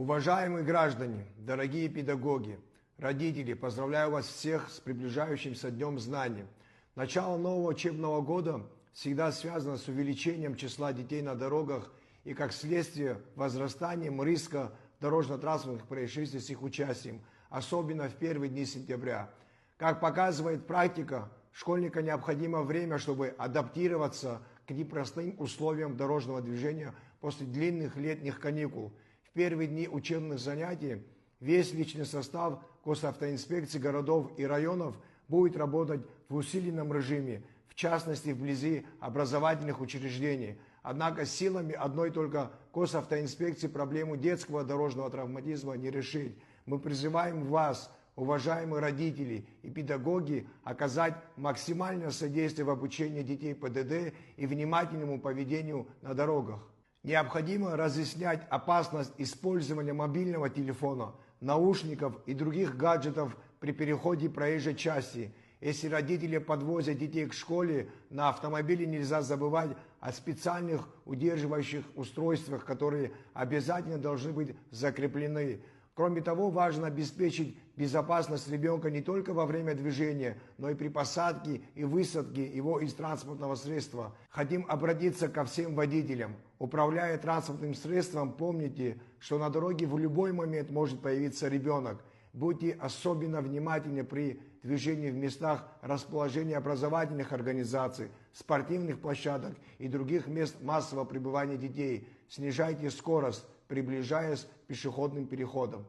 Уважаемые граждане, дорогие педагоги, родители, поздравляю вас всех с приближающимся Днем Знаний. Начало нового учебного года всегда связано с увеличением числа детей на дорогах и, как следствие, возрастанием риска дорожно-транспортных происшествий с их участием, особенно в первые дни сентября. Как показывает практика, школьникам необходимо время, чтобы адаптироваться к непростым условиям дорожного движения после длинных летних каникул. В первые дни учебных занятий весь личный состав госавтоинспекции городов и районов будет работать в усиленном режиме, в частности вблизи образовательных учреждений. Однако силами одной только госавтоинспекции проблему детского дорожного травматизма не решить. Мы призываем вас, уважаемые родители и педагоги, оказать максимальное содействие в обучении детей ПДД и внимательному поведению на дорогах. Необходимо разъяснять опасность использования мобильного телефона, наушников и других гаджетов при переходе проезжей части. Если родители подвозят детей к школе, на автомобиле нельзя забывать о специальных удерживающих устройствах, которые обязательно должны быть закреплены. Кроме того, важно обеспечить безопасность ребенка не только во время движения, но и при посадке и высадке его из транспортного средства. Хотим обратиться ко всем водителям. Управляя транспортным средством, помните, что на дороге в любой момент может появиться ребенок. Будьте особенно внимательны при движении в местах расположения образовательных организаций, спортивных площадок и других мест массового пребывания детей. Снижайте скорость, приближаясь к пешеходным переходам.